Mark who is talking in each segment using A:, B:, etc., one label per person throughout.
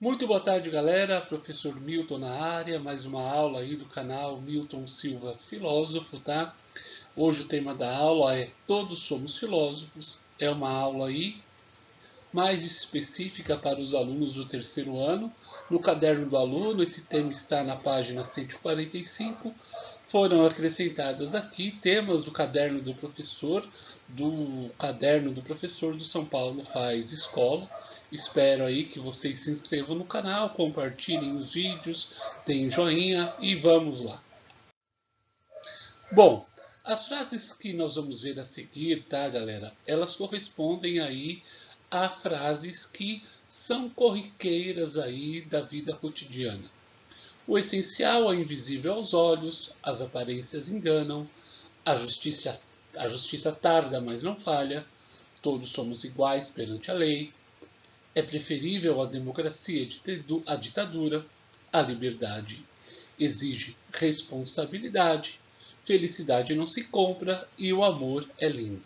A: Muito boa tarde, galera. Professor Milton na área, mais uma aula aí do canal Milton Silva Filósofo, tá? Hoje o tema da aula é Todos Somos Filósofos. É uma aula aí mais específica para os alunos do terceiro ano. No caderno do aluno, esse tema está na página 145. Foram acrescentadas aqui temas do caderno do professor do São Paulo Faz Escola. Espero aí que vocês se inscrevam no canal, compartilhem os vídeos, deem joinha e vamos lá. Bom, as frases que nós vamos ver a seguir, tá, galera? Elas correspondem aí a frases que são corriqueiras aí da vida cotidiana. O essencial é invisível aos olhos, as aparências enganam, a justiça, a justiça tarda, mas não falha, todos somos iguais perante a lei, é preferível a democracia à ditadura, a liberdade exige responsabilidade, felicidade não se compra e o amor é lindo.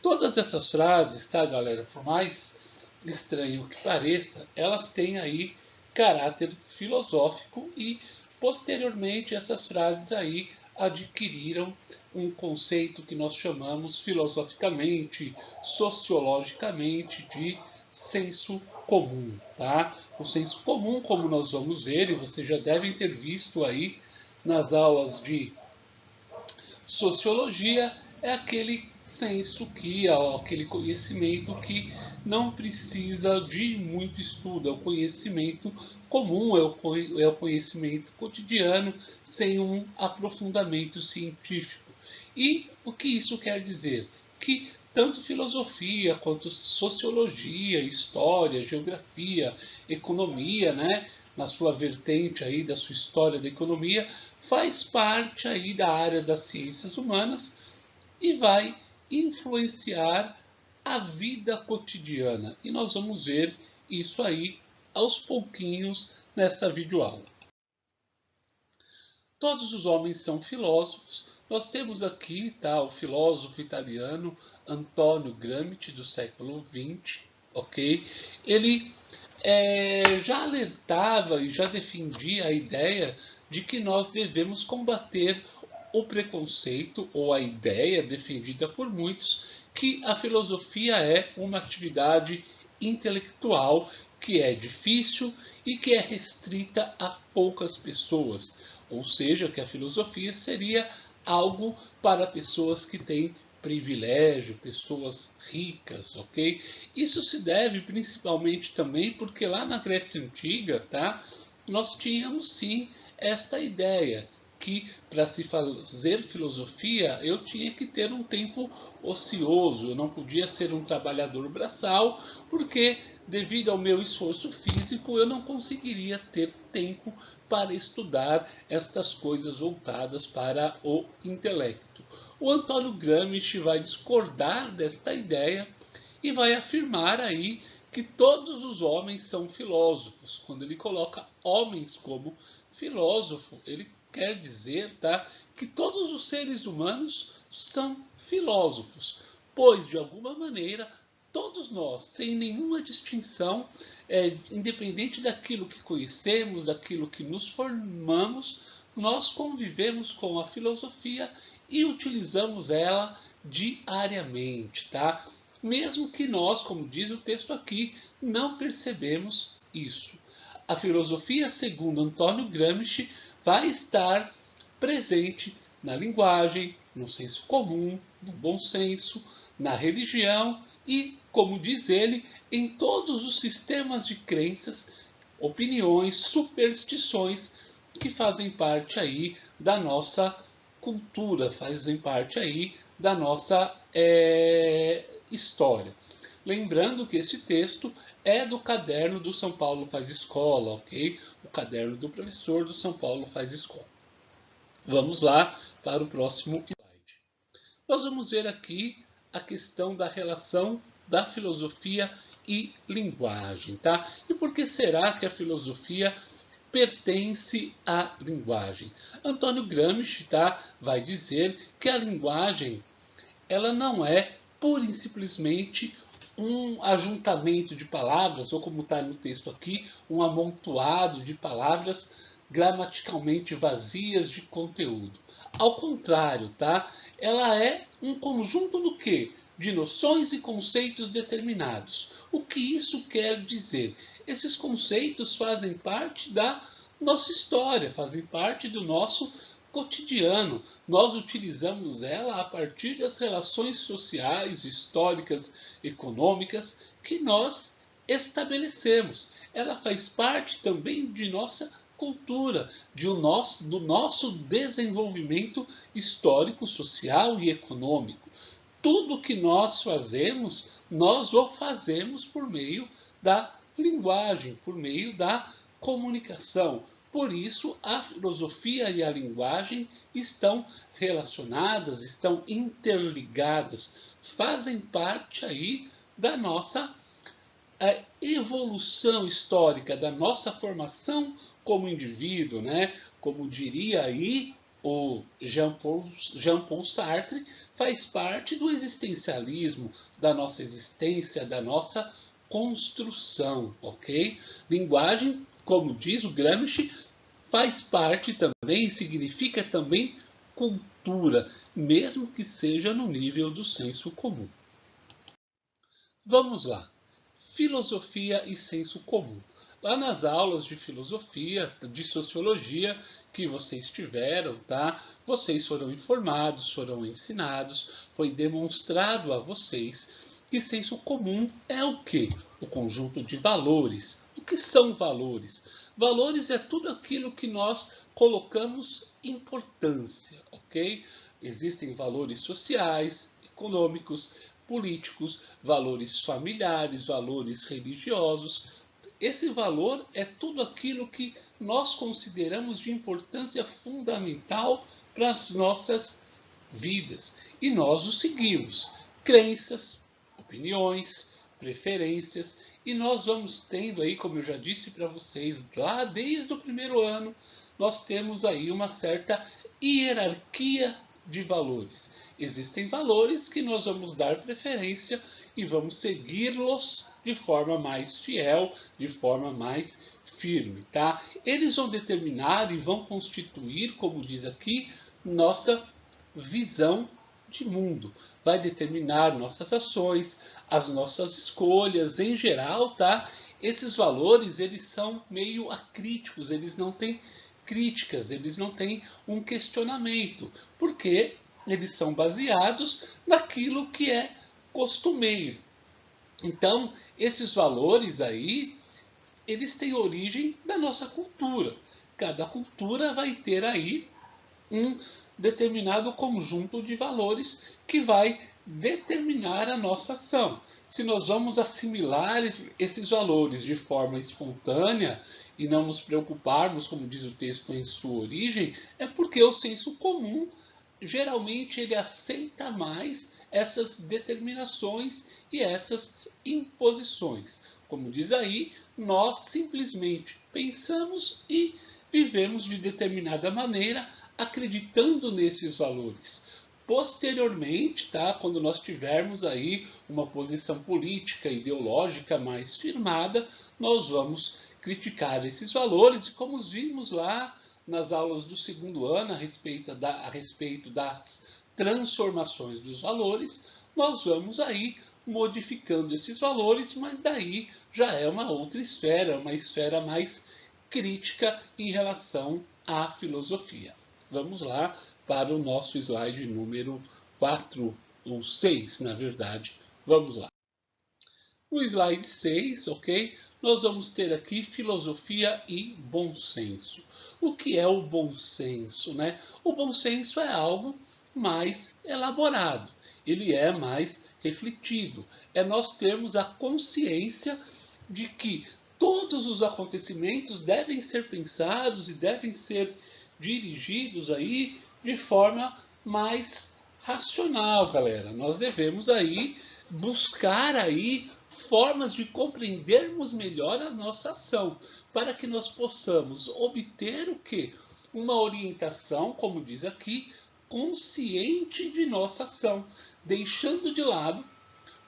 A: Todas essas frases, tá, galera? Por mais estranho que pareça, elas têm aí caráter filosófico e posteriormente essas frases aí adquiriram um conceito que nós chamamos filosoficamente, sociologicamente de senso comum, tá? O senso comum, como nós vamos ver, e vocês já devem ter visto aí nas aulas de sociologia, é aquele senso que, aquele conhecimento que não precisa de muito estudo, é o conhecimento comum, é o conhecimento cotidiano, sem um aprofundamento científico. E o que isso quer dizer? Que tanto filosofia quanto sociologia, história, geografia, economia, né, na sua vertente aí da sua história da economia, faz parte aí da área das ciências humanas e vai influenciar a vida cotidiana. E nós vamos ver isso aí aos pouquinhos nessa videoaula. Todos os homens são filósofos. Nós temos aqui, tá, o filósofo italiano Antonio Gramsci do século XX, ok? Ele já alertava e já defendia a ideia de que nós devemos combater o preconceito ou a ideia defendida por muitos que a filosofia é uma atividade intelectual que é difícil e que é restrita a poucas pessoas, ou seja, que a filosofia seria algo para pessoas que têm privilégio, pessoas ricas, ok? Isso se deve principalmente também porque lá na Grécia Antiga, tá? Nós tínhamos sim esta ideia que para se fazer filosofia eu tinha que ter um tempo ocioso, eu não podia ser um trabalhador braçal, porque devido ao meu esforço físico eu não conseguiria ter tempo para estudar estas coisas voltadas para o intelecto. O Antônio Gramsci vai discordar desta ideia e vai afirmar aí que todos os homens são filósofos. Quando ele coloca homens como filósofo, ele quer dizer, tá, que todos os seres humanos são filósofos, pois de alguma maneira todos nós, sem nenhuma distinção, independente daquilo que conhecemos, daquilo que nos formamos, nós convivemos com a filosofia e utilizamos ela diariamente, tá? Mesmo que nós, como diz o texto aqui, não percebemos isso. A filosofia, segundo Antônio Gramsci, vai estar presente na linguagem, no senso comum, no bom senso, na religião e, como diz ele, em todos os sistemas de crenças, opiniões, superstições que fazem parte aí da nossa cultura, fazem parte aí da nossa história. Lembrando que esse texto é do caderno do São Paulo Faz Escola, ok? O caderno do professor do São Paulo Faz Escola. Vamos lá para o próximo slide. Nós vamos ver aqui a questão da relação da filosofia e linguagem, tá? E por que será que a filosofia pertence à linguagem? Antônio Gramsci, tá, vai dizer que a linguagem ela não é pura e simplesmente um ajuntamento de palavras, ou como está no texto aqui, um amontoado de palavras gramaticalmente vazias de conteúdo. Ao contrário, tá? Ela é um conjunto do quê? De noções e conceitos determinados. O que isso quer dizer? Esses conceitos fazem parte da nossa história, fazem parte do nosso cotidiano. Nós utilizamos ela a partir das relações sociais, históricas, econômicas que nós estabelecemos. Ela faz parte também de nossa cultura, do nosso desenvolvimento histórico, social e econômico. Tudo que nós fazemos, nós o fazemos por meio da linguagem, por meio da comunicação. Por isso, a filosofia e a linguagem estão relacionadas, estão interligadas, fazem parte aí da nossa evolução histórica, da nossa formação como indivíduo, né? Como diria aí o Jean-Paul Sartre, faz parte do existencialismo, da nossa existência, da nossa construção, ok? Linguagem, como diz o Gramsci, faz parte também, significa também cultura, mesmo que seja no nível do senso comum. Vamos lá. Filosofia e senso comum. Lá nas aulas de filosofia, de sociologia que vocês tiveram, tá? Vocês foram informados, foram ensinados, foi demonstrado a vocês que senso comum é o quê? O conjunto de valores. O que são valores? Valores é tudo aquilo que nós colocamos importância, ok? Existem valores sociais, econômicos, políticos, valores familiares, valores religiosos. Esse valor é tudo aquilo que nós consideramos de importância fundamental para as nossas vidas. E nós o seguimos. Crenças, opiniões, preferências. E nós vamos tendo aí, como eu já disse para vocês, lá desde o primeiro ano, nós temos aí uma certa hierarquia de valores. Existem valores que nós vamos dar preferência e vamos segui-los de forma mais fiel, de forma mais firme, tá? Eles vão determinar e vão constituir, como diz aqui, nossa visão de mundo. Vai determinar nossas ações, as nossas escolhas em geral, tá? Esses valores, eles são meio acríticos, eles não têm críticas, eles não têm um questionamento, porque eles são baseados naquilo que é costumeiro. Então, esses valores aí, eles têm origem da nossa cultura. Cada cultura vai ter aí um determinado conjunto de valores que vai determinar a nossa ação. Se nós vamos assimilar esses valores de forma espontânea e não nos preocuparmos, como diz o texto, em sua origem, é porque o senso comum geralmente ele aceita mais essas determinações e essas imposições. Como diz aí, nós simplesmente pensamos e vivemos de determinada maneira, acreditando nesses valores. Posteriormente, tá, quando nós tivermos aí uma posição política, ideológica mais firmada, nós vamos criticar esses valores e como vimos lá nas aulas do segundo ano a respeito das transformações dos valores, nós vamos aí modificando esses valores, mas daí já é uma outra esfera, uma esfera mais crítica em relação à filosofia. Vamos lá para o nosso slide número 4, ou 6, na verdade. Vamos lá. No slide 6, ok? Nós vamos ter aqui filosofia e bom senso. O que é o bom senso, né? O bom senso é algo mais elaborado, ele é mais refletido. É nós termos a consciência de que todos os acontecimentos devem ser pensados e devem ser dirigidos aí de forma mais racional, galera. Nós devemos aí buscar aí formas de compreendermos melhor a nossa ação, para que nós possamos obter o quê? Uma orientação, como diz aqui, consciente de nossa ação, deixando de lado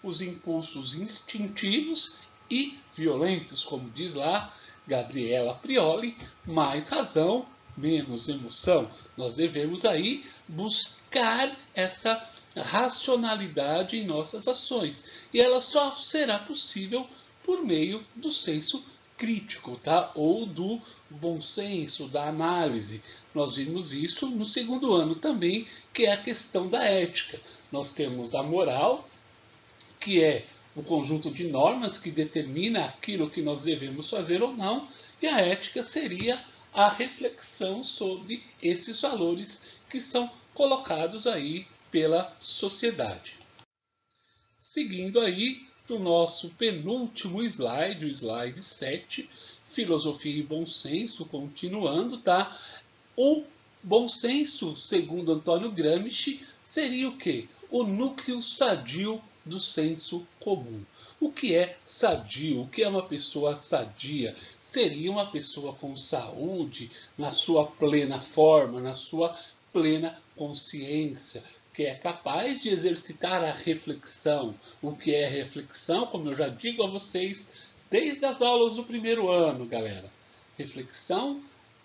A: os impulsos instintivos e violentos, como diz lá Gabriela Prioli, mais razão, menos emoção. Nós devemos aí buscar essa racionalidade em nossas ações. E ela só será possível por meio do senso crítico, tá? Ou do bom senso, da análise. Nós vimos isso no segundo ano também, que é a questão da ética. Nós temos a moral, que é o conjunto de normas que determina aquilo que nós devemos fazer ou não, e a ética seria a reflexão sobre esses valores que são colocados aí pela sociedade. Seguindo aí do nosso penúltimo slide, o slide 7, filosofia e bom senso, continuando, tá? O bom senso, segundo Antônio Gramsci, seria o quê? O núcleo sadio do senso comum. O que é sadio? O que é uma pessoa sadia? Seria uma pessoa com saúde, na sua plena forma, na sua plena consciência, que é capaz de exercitar a reflexão. O que é reflexão? Como eu já digo a vocês desde as aulas do primeiro ano, galera. Reflexão,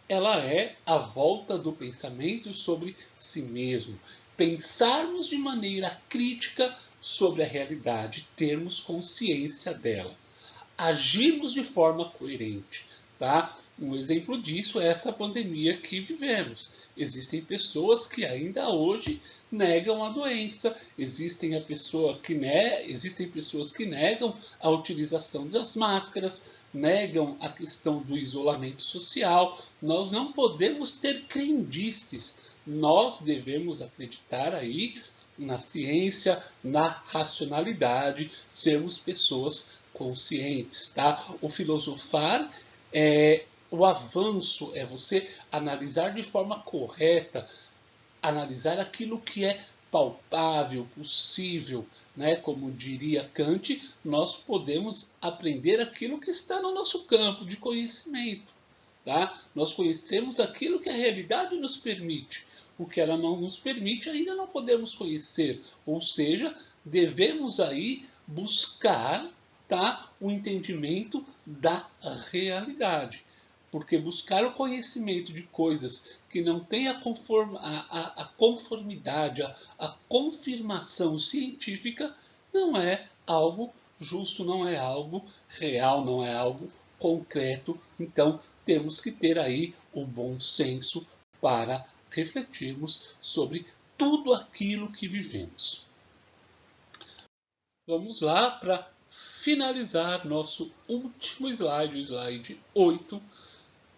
A: ela é a volta do pensamento sobre si mesmo. Pensarmos de maneira crítica sobre a realidade, termos consciência dela. Agirmos de forma coerente, tá? Um exemplo disso é essa pandemia que vivemos. Existem pessoas que ainda hoje negam a doença, existem pessoas que negam a utilização das máscaras, negam a questão do isolamento social. Nós não podemos ter crendices, nós devemos acreditar aí na ciência, na racionalidade, sermos pessoas conscientes, tá? O filosofar o avanço é você analisar de forma correta, analisar aquilo que é palpável, possível, né? Como diria Kant, nós podemos aprender aquilo que está no nosso campo de conhecimento, tá? Nós conhecemos aquilo que a realidade nos permite. O que ela não nos permite ainda não podemos conhecer, ou seja, devemos aí buscar, tá, o entendimento da realidade. Porque buscar o conhecimento de coisas que não têm a conformidade, a confirmação científica, não é algo justo, não é algo real, não é algo concreto. Então, temos que ter aí o bom senso para refletirmos sobre tudo aquilo que vivemos. Vamos lá para finalizar nosso último slide, o slide 8.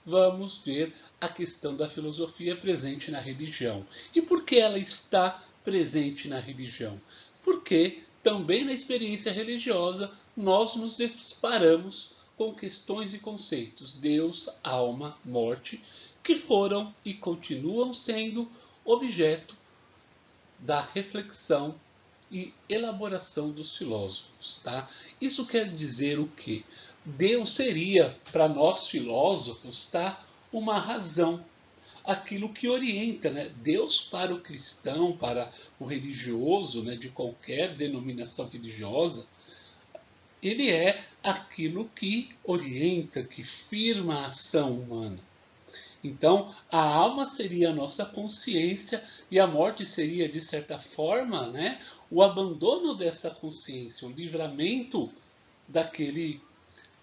A: Vamos ver a questão da filosofia presente na religião. E por que ela está presente na religião? Porque também na experiência religiosa nós nos deparamos com questões e conceitos, Deus, alma, morte, que foram e continuam sendo objeto da reflexão e elaboração dos filósofos. Tá? Isso quer dizer o quê? Deus seria, para nós filósofos, tá, uma razão, aquilo que orienta, né? Deus para o cristão, para o religioso, né, de qualquer denominação religiosa, ele é aquilo que orienta, que firma a ação humana. Então, a alma seria a nossa consciência e a morte seria, de certa forma, né, o abandono dessa consciência, o livramento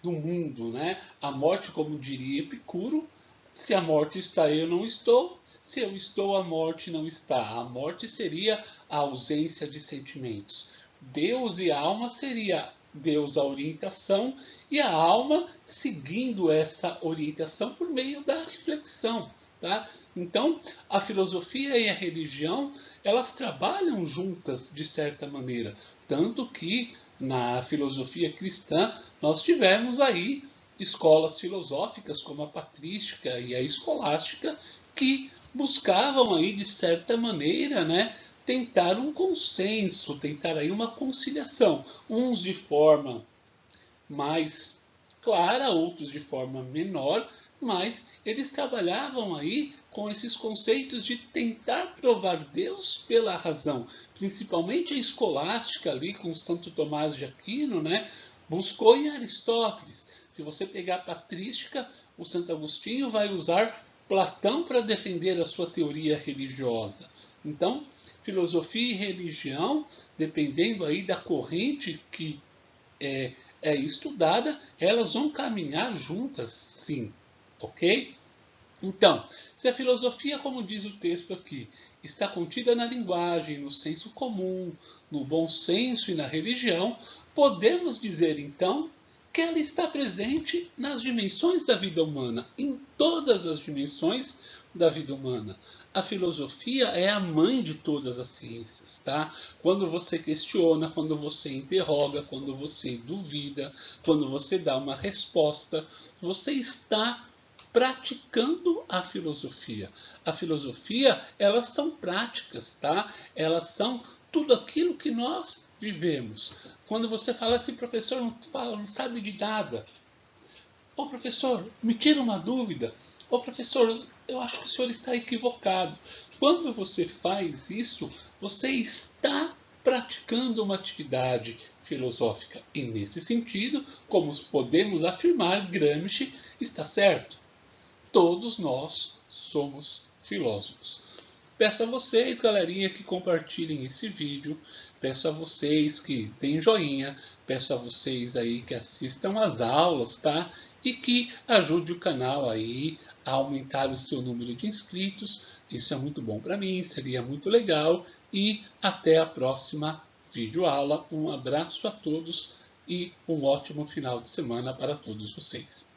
A: do mundo, né? A morte, como diria Epicuro, se a morte está, eu não estou. Se eu estou, a morte não está. A morte seria a ausência de sentimentos. Deus e a alma seria Deus a orientação e a alma seguindo essa orientação por meio da reflexão. Tá? Então, a filosofia e a religião, elas trabalham juntas de certa maneira. Tanto que na filosofia cristã nós tivemos aí escolas filosóficas como a patrística e a escolástica que buscavam aí de certa maneira, né, tentar um consenso, tentar aí uma conciliação, uns de forma mais clara, outros de forma menor, mas eles trabalhavam aí com esses conceitos de tentar provar Deus pela razão, principalmente a escolástica ali com Santo Tomás de Aquino, né? Buscou em Aristóteles. Se você pegar a patrística, o Santo Agostinho vai usar Platão para defender a sua teoria religiosa. Então, filosofia e religião, dependendo aí da corrente que é estudada, elas vão caminhar juntas, sim, ok? Então, se a filosofia, como diz o texto aqui, está contida na linguagem, no senso comum, no bom senso e na religião, podemos dizer então que ela está presente nas dimensões da vida humana, em todas as dimensões da vida humana. A filosofia é a mãe de todas as ciências, tá? Quando você questiona, quando você interroga, quando você duvida, quando você dá uma resposta, você está praticando a filosofia. A filosofia, elas são práticas, tá? Elas são tudo aquilo que nós vivemos. Quando você fala assim, professor, não sabe de nada. Ô professor, me tira uma dúvida. Ô professor, eu acho que o senhor está equivocado. Quando você faz isso, você está praticando uma atividade filosófica. E nesse sentido, como podemos afirmar, Gramsci está certo. Todos nós somos filósofos. Peço a vocês, galerinha, que compartilhem esse vídeo. Peço a vocês que deem joinha. Peço a vocês aí que assistam às aulas, tá? E que ajude o canal aí a aumentar o seu número de inscritos. Isso é muito bom para mim, seria muito legal. E até a próxima videoaula. Um abraço a todos e um ótimo final de semana para todos vocês.